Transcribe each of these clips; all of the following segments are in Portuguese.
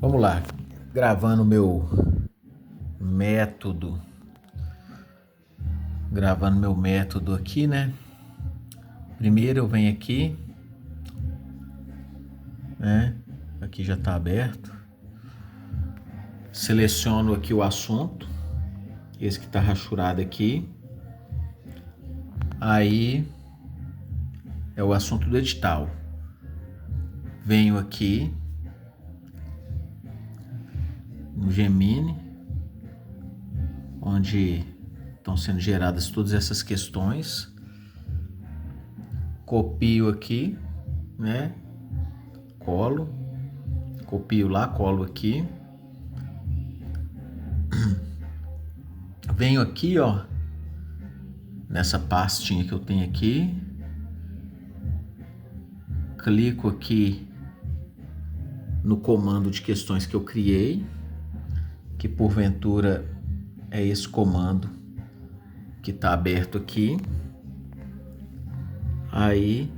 Vamos lá, gravando método, meu método aqui, né? Primeiro eu venho aqui, né? Aqui já está aberto. Seleciono aqui o assunto, esse que está rachurado aqui. Aí é o assunto do edital. Venho aqui no Gemini, onde estão sendo geradas todas essas questões. Copio aqui, né? Copio lá, colo aqui. Venho aqui, ó, nessa pastinha que eu tenho aqui. Clico aqui no comando de questões que eu criei, que porventura é esse comando que está aberto aqui. Aí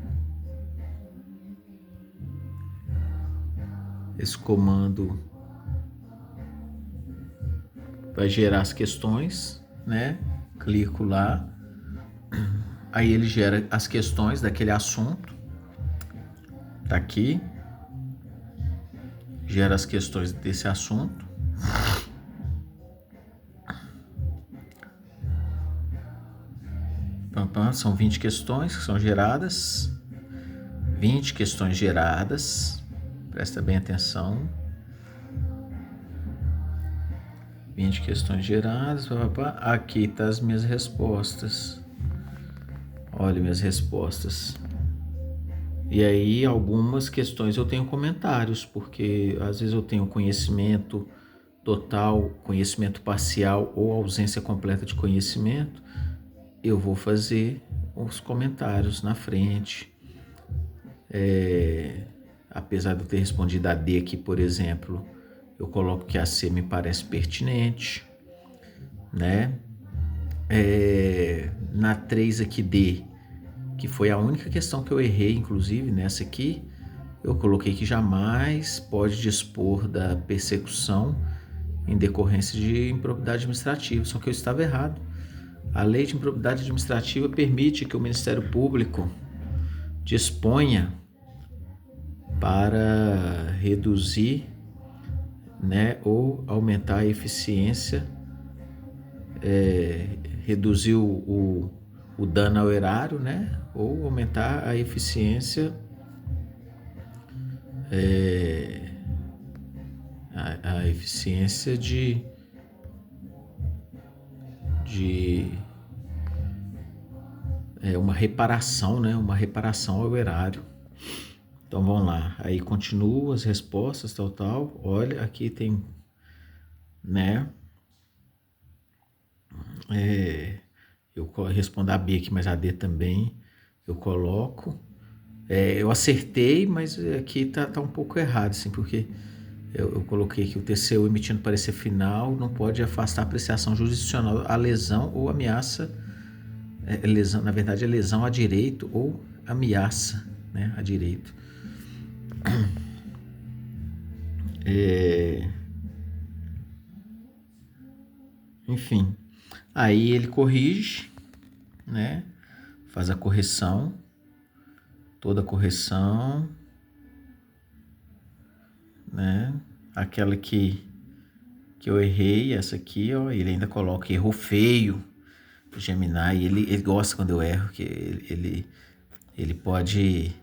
esse comando vai gerar as questões, né? Clico lá, aí ele gera as questões daquele assunto. Tá aqui, gera as questões desse assunto. São 20 questões que são geradas. 20 questões geradas. Presta bem atenção. 20 questões geradas. Aqui tá as minhas respostas. Olha minhas respostas. E aí algumas questões eu tenho comentários, porque às vezes eu tenho conhecimento total, conhecimento parcial ou ausência completa de conhecimento. Eu vou fazer os comentários na frente. Apesar de eu ter respondido a D aqui, por exemplo, eu coloco que a C me parece pertinente, né? Na 3 aqui, D, que foi a única questão que eu errei, inclusive nessa aqui, eu coloquei que jamais pode dispor da persecução em decorrência de improbidade administrativa, só que eu estava errado. A lei de improbidade administrativa permite que o Ministério Público disponha para reduzir, né, ou aumentar a eficiência, reduzir o dano ao erário, né, ou aumentar a eficiência, a eficiência de uma reparação, né, uma reparação ao erário. Então vamos lá, aí continuo as respostas, tal, olha, aqui tem, né, eu respondo a B aqui, mas a D também eu coloco, eu acertei, mas aqui tá um pouco errado, assim, porque eu coloquei que o TCU emitindo parecer final não pode afastar a apreciação jurisdicional a lesão ou ameaça, lesão, na verdade é lesão a direito ou ameaça, né, a direito. Enfim, aí ele corrige, né? Faz a correção, toda a correção, né? Aquela que eu errei, essa aqui, ó, ele ainda coloca erro feio, o Gemini, ele gosta quando eu erro, que ele pode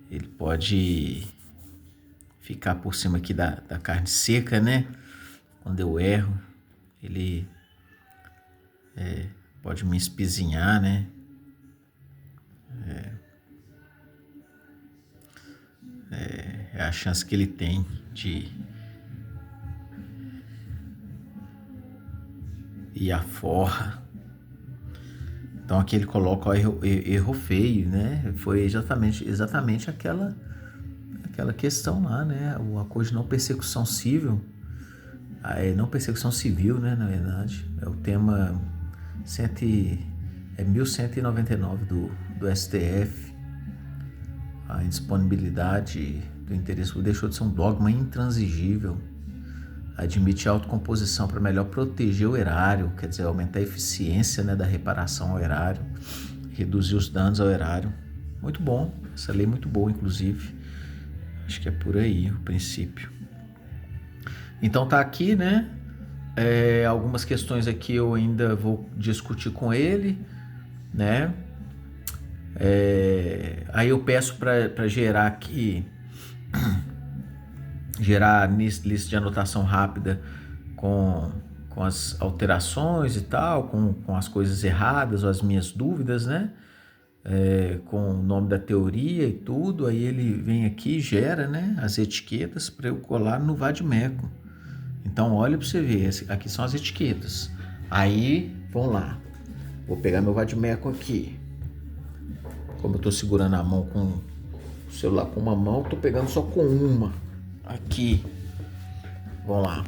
ele pode ficar por cima aqui da carne seca, né? Quando eu erro, ele pode me espizinhar, né? É a chance que ele tem de ir à forra. Então aqui ele coloca ó, erro feio, né? Foi exatamente aquela questão lá, né? O acordo de não persecução civil, não persecução civil, né? Na verdade, é o tema 1199 do STF. a indisponibilidade do interesse público deixou de ser um dogma intransigível. Admite a autocomposição para melhor proteger o erário, quer dizer, aumentar a eficiência, né, da reparação ao erário, reduzir os danos ao erário. Muito bom, essa lei é muito boa, inclusive. Acho que é por aí o princípio. Então tá aqui, né? Algumas questões aqui eu ainda vou discutir com ele, né? Aí eu peço para gerar aqui, gerar lista de anotação rápida com as alterações e tal, com as coisas erradas ou as minhas dúvidas, né? Com o nome da teoria e tudo. Aí ele vem aqui e gera, né, as etiquetas para eu colar no Vade-Mecum. Então olha para você ver, aqui são as etiquetas. Aí, vamos lá, vou pegar meu Vade-Mecum aqui. Como eu estou segurando a mão com o celular com uma mão, estou pegando só com uma aqui. Vamos lá.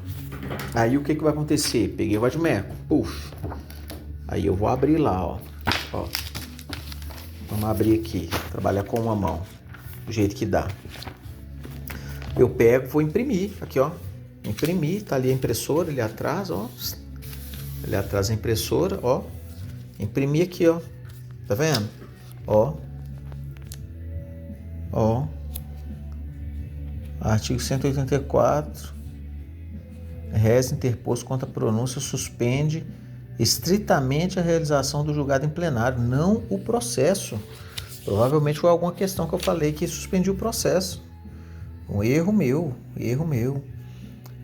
Aí o que vai acontecer? Peguei o Vade-Mecum, puxa. Aí eu vou abrir lá, ó. Vamos abrir aqui, trabalhar com uma mão, do jeito que dá. Eu pego, vou imprimir, aqui, ó. Imprimir, tá ali a impressora, ali atrás, ó. Ali atrás a impressora, ó. Imprimir aqui, ó. Tá vendo? Ó. Artigo 184. Res interposto contra a pronúncia suspende estritamente a realização do julgado em plenário, não o processo. Provavelmente foi alguma questão que eu falei que suspendiu o processo. Um erro meu.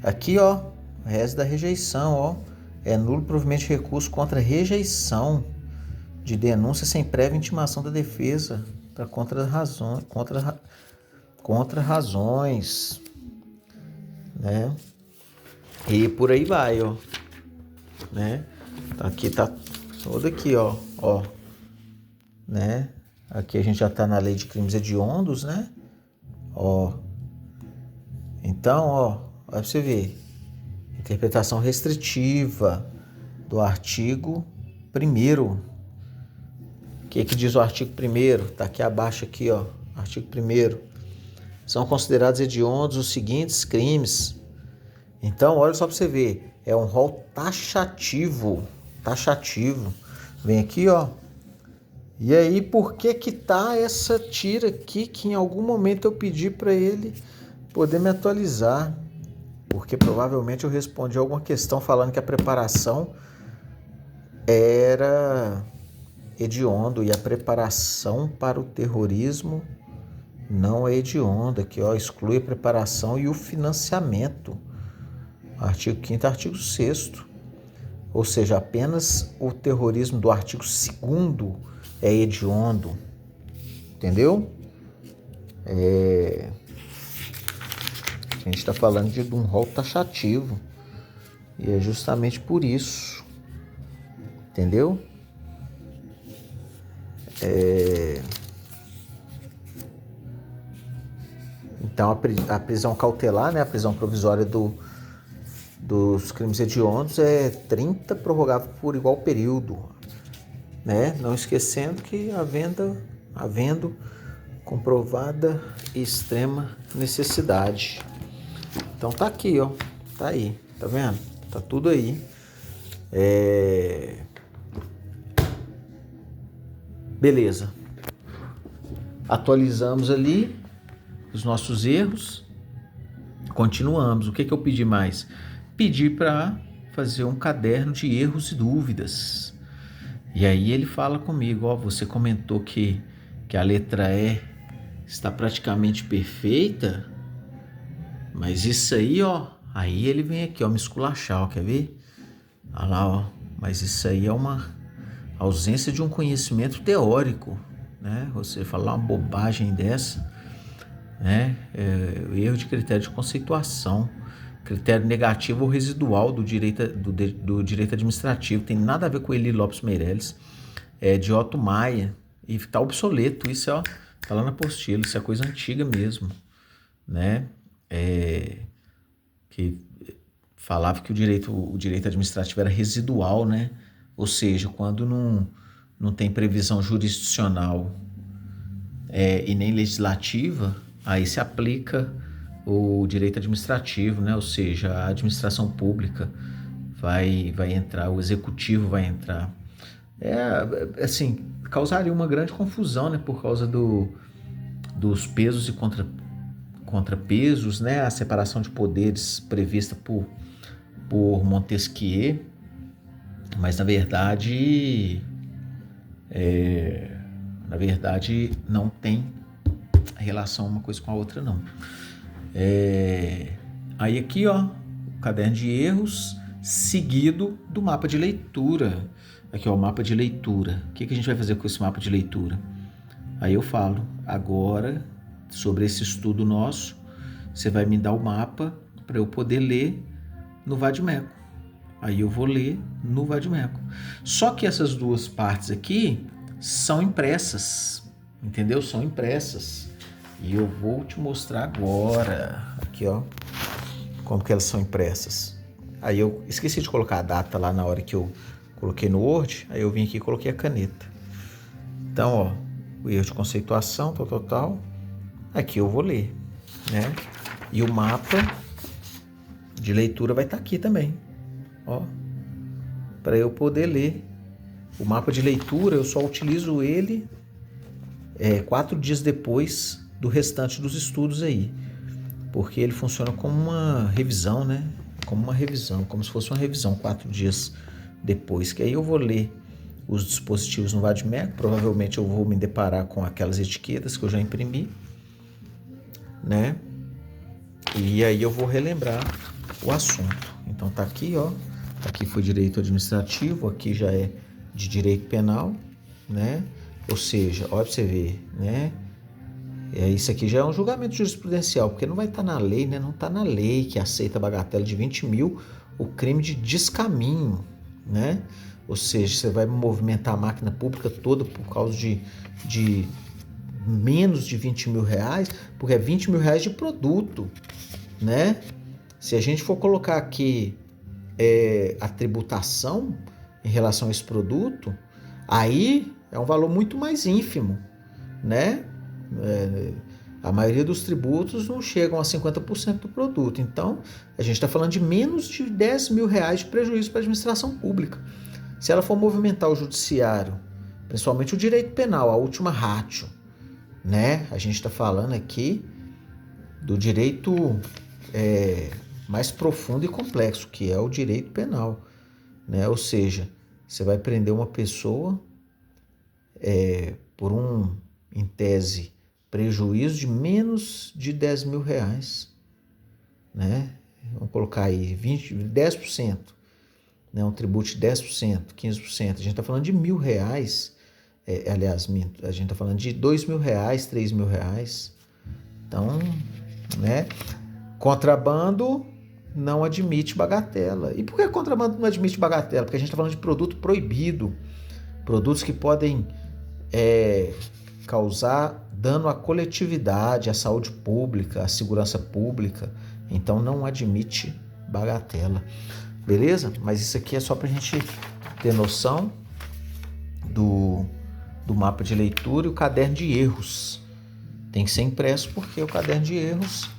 Aqui, ó, res da rejeição, ó. É nulo provimento de recurso contra rejeição de denúncia sem prévia intimação da defesa para contra razões, né? E por aí vai, ó, né? Aqui tá todo aqui, ó, né? Aqui a gente já tá na lei de crimes hediondos, né? Ó. Então, ó, olha pra você ver. Interpretação restritiva do artigo 1º. O que diz o artigo 1º? Tá aqui abaixo aqui, ó. Artigo 1º. São considerados hediondos os seguintes crimes. Então, olha só para você ver. É um rol taxativo. Vem aqui, ó. E aí, por que tá essa tira aqui que em algum momento eu pedi para ele poder me atualizar? Porque provavelmente eu respondi alguma questão falando que a preparação era hediondo e a preparação para o terrorismo não é hediondo. Aqui, ó, exclui a preparação e o financiamento. Artigo 5º, artigo 6º. Ou seja, apenas o terrorismo do artigo 2º é hediondo. Entendeu? A gente está falando de um rol taxativo. E é justamente por isso. Entendeu? Então a prisão cautelar, né, a prisão provisória dos crimes hediondos é 30, prorrogável por igual período, né? Não esquecendo que havendo comprovada extrema necessidade. Então tá aqui, ó, tá aí, tá vendo? Tá tudo aí. Beleza. Atualizamos ali os nossos erros. Continuamos. O que eu pedi mais? Pedi para fazer um caderno de erros e dúvidas. E aí ele fala comigo, ó, você comentou que a letra E está praticamente perfeita, mas isso aí, ó, aí ele vem aqui, ó, me esculachar, ó, quer ver? Olha lá, ó, mas isso aí é uma ausência de um conhecimento teórico, né? Você falar uma bobagem dessa, né? O erro de critério de conceituação, critério negativo ou residual do direito administrativo, tem nada a ver com Eli Lopes Meireles, de Otto Maia, e está obsoleto, isso, ó, tá lá na apostila, isso é coisa antiga mesmo, né? Que falava que o direito administrativo era residual, né? Ou seja, quando não tem previsão jurisdicional e nem legislativa, aí se aplica o direito administrativo, né? Ou seja, a administração pública vai entrar, o executivo vai entrar. Assim, causaria uma grande confusão, né? Por causa dos pesos e contrapesos, né? A separação de poderes prevista por Montesquieu, mas na verdade não tem relação uma coisa com a outra, não. Aí aqui, ó, o caderno de erros seguido do mapa de leitura. Aqui, ó, o mapa de leitura. O que a gente vai fazer com esse mapa de leitura? Aí eu falo, agora, sobre esse estudo nosso, você vai me dar o mapa para eu poder ler no Vadimeco. Aí eu vou ler no Vadimeco. Só que essas duas partes aqui são impressas, entendeu? São impressas. E eu vou te mostrar agora, aqui, ó, como que elas são impressas. Aí eu esqueci de colocar a data lá na hora que eu coloquei no Word, aí eu vim aqui e coloquei a caneta. Então, ó, o erro de conceituação, tal. Aqui eu vou ler, né? E o mapa de leitura vai estar aqui também, ó, para eu poder ler. O mapa de leitura eu só utilizo ele 4 dias depois do restante dos estudos aí, porque ele funciona como uma revisão, né? Como uma revisão, como se fosse uma revisão 4 dias depois, que aí eu vou ler os dispositivos no Vadimeco. Provavelmente eu vou me deparar com aquelas etiquetas que eu já imprimi, né? E aí eu vou relembrar o assunto. Então tá aqui, ó, aqui foi direito administrativo, aqui já é de direito penal, né? Ou seja, olha pra você ver, né? Isso aqui já é um julgamento jurisprudencial, porque não vai estar na lei, né? Não está na lei que aceita a bagatela de 20 mil o crime de descaminho, né? Ou seja, você vai movimentar a máquina pública toda por causa de menos de 20 mil reais, porque é 20 mil reais de produto, né? Se a gente for colocar aqui a tributação em relação a esse produto, aí é um valor muito mais ínfimo, né? A maioria dos tributos não chegam a 50% do produto. Então, a gente está falando de menos de 10 mil reais de prejuízo para a administração pública. Se ela for movimentar o judiciário, principalmente o direito penal, a última ratio, né? A gente está falando aqui do direito mais profundo e complexo, que é o direito penal, né? Ou seja, você vai prender uma pessoa por em tese, prejuízo de menos de 10 mil reais, né? Vamos colocar aí 10%, né? Um tributo de 10%, 15%. A gente está falando de R$1.000, aliás, a gente está falando de R$2.000, R$3.000. Então, né? Contrabando não admite bagatela. E por que contrabando não admite bagatela? Porque a gente está falando de produto proibido, produtos que podem causar dano à coletividade, à saúde pública, à segurança pública. Então não admite bagatela. Beleza? Mas isso aqui é só para a gente ter noção do mapa de leitura e o caderno de erros. Tem que ser impresso porque o caderno de erros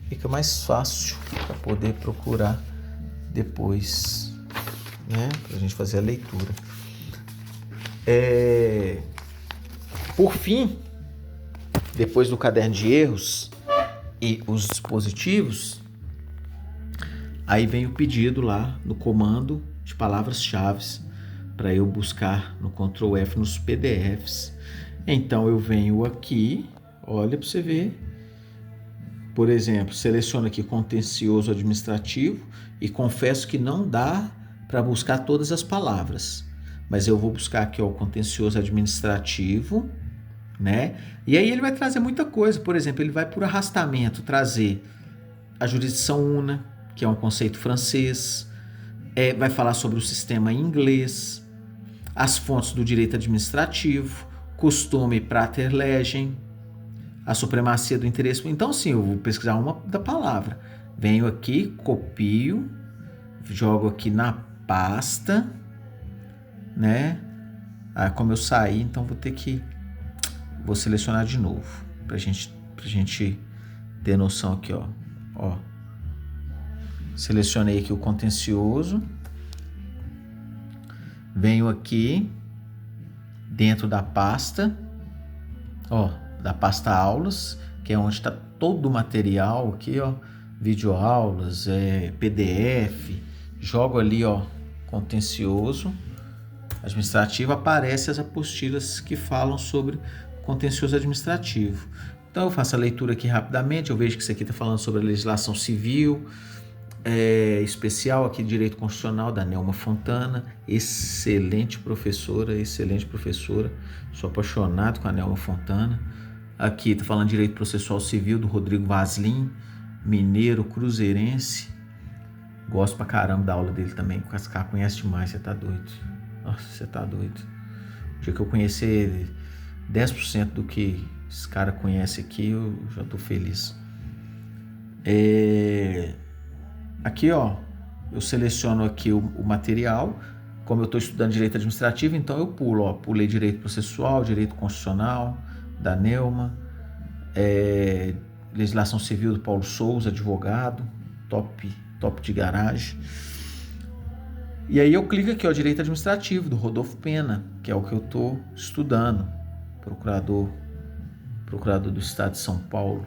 fica mais fácil para poder procurar depois, né? Para a gente fazer a leitura. Por fim, depois do caderno de erros e os dispositivos, aí vem o pedido lá no comando de palavras-chave para eu buscar no Ctrl F nos PDFs. Então eu venho aqui, olha para você ver, por exemplo, seleciono aqui contencioso administrativo e confesso que não dá para buscar todas as palavras, mas eu vou buscar aqui o contencioso administrativo, né? E aí ele vai trazer muita coisa. Por exemplo, ele vai por arrastamento trazer a jurisdição una, que é um conceito francês, vai falar sobre o sistema em inglês, as fontes do direito administrativo, costume prater legem, a supremacia do interesse. Então, sim, eu vou pesquisar uma da palavra. Venho aqui, copio, jogo aqui na pasta, né? Como eu saí, então vou ter que Vou selecionar de novo, pra gente ter noção aqui, ó. Selecionei aqui o contencioso. Venho aqui dentro da pasta, da pasta aulas, que é onde está todo o material aqui, videoaulas, PDF. Jogo ali, contencioso administrativo, aparece as apostilas que falam sobre contencioso administrativo. Então eu faço a leitura aqui rapidamente, eu vejo que isso aqui está falando sobre a legislação civil, especial aqui de Direito Constitucional da Nelma Fontana, excelente professora, sou apaixonado com a Nelma Fontana. Aqui está falando de Direito Processual Civil do Rodrigo Vaslin, mineiro, cruzeirense, gosto pra caramba da aula dele também, o Cascar conhece demais, você tá doido. Nossa, você tá doido. O dia que eu conhecer 10% do que esse cara conhece aqui, eu já tô feliz. Aqui, eu seleciono aqui o material. Como eu estou estudando direito administrativo, então eu pulei direito processual, direito constitucional da Nelma, legislação civil do Paulo Souza, advogado, top de garagem. E aí eu clico aqui, direito administrativo do Rodolfo Pena, que é o que eu estou estudando, procurador do estado de São Paulo.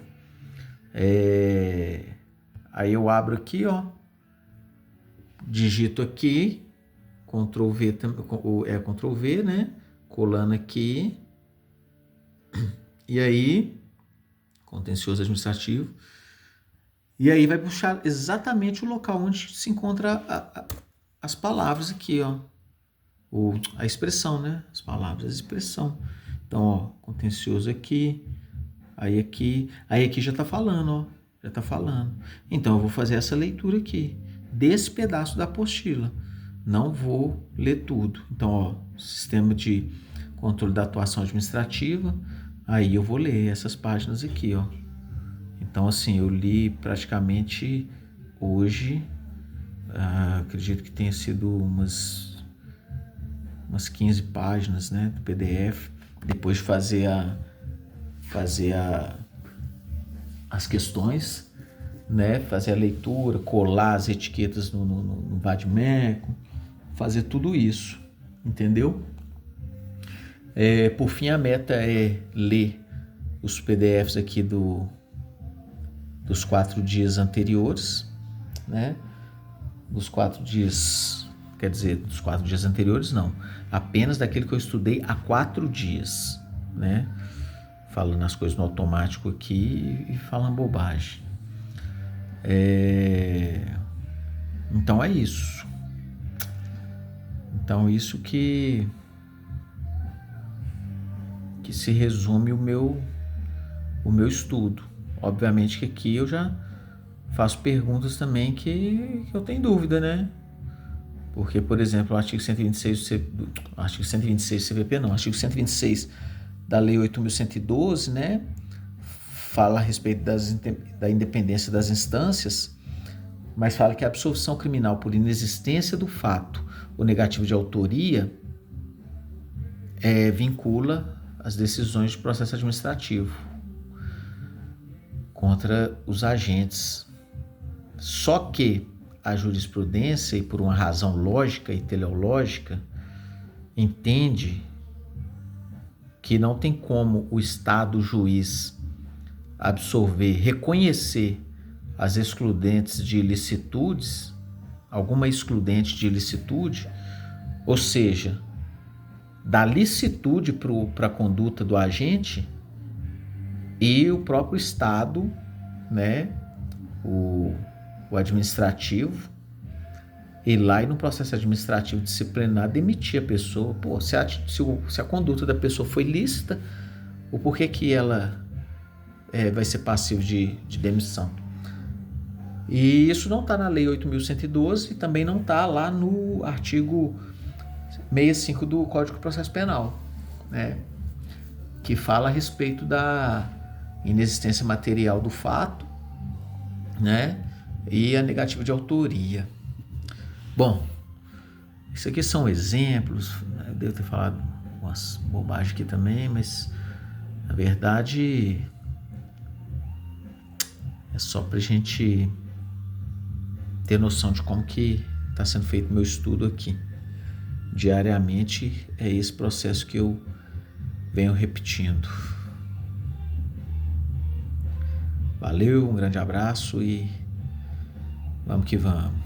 Aí eu abro aqui, digito aqui, Ctrl V, né? Colando aqui. E aí, contencioso administrativo. E aí vai puxar exatamente o local onde se encontra as palavras aqui, a expressão, né? As palavras, a expressão. Então, contencioso aqui, aí aqui já está falando, já está falando. Então, eu vou fazer essa leitura aqui, desse pedaço da apostila. Não vou ler tudo. Então, sistema de controle da atuação administrativa, aí eu vou ler essas páginas aqui, Então, assim, eu li praticamente hoje, acredito que tenha sido umas 15 páginas, né, do PDF, depois de fazer as questões, né, fazer a leitura, colar as etiquetas no vade-mecum, fazer tudo isso, entendeu? Por fim, a meta é ler os PDFs aqui dos 4 dias anteriores, né? Dos 4 dias, quer dizer, dos 4 dias anteriores não, apenas daquele que eu estudei há 4 dias, né? Falando as coisas no automático aqui e falando bobagem. Então é isso. Então isso que se resume o meu estudo. Obviamente que aqui eu já faço perguntas também que eu tenho dúvida, né? Porque, por exemplo, o artigo 126 CVP não, artigo 126 da Lei 8.112, né? Fala a respeito da independência das instâncias, mas fala que a absolvição criminal por inexistência do fato ou negativo de autoria vincula as decisões de processo administrativo contra os agentes. Só que a jurisprudência, e por uma razão lógica e teleológica, entende que não tem como o Estado, o juiz, reconhecer as excludentes de ilicitudes, alguma excludente de ilicitude, ou seja, da licitude para a conduta do agente, e o próprio Estado, né, o administrativo, ir lá e no processo administrativo disciplinar demitir a pessoa. Se a conduta da pessoa foi lícita, o porquê que ela vai ser passivo de demissão? E isso não está na Lei 8.112 e também não está lá no artigo 65 do Código de Processo Penal, né, que fala a respeito da inexistência material do fato, né, e a negativa de autoria. Bom, isso aqui são exemplos, eu devo ter falado umas bobagens aqui também, mas Na verdade, é só para a gente ter noção de como que está sendo feito meu estudo aqui. Diariamente é esse processo que eu venho repetindo. Valeu, um grande abraço e vamos que vamos.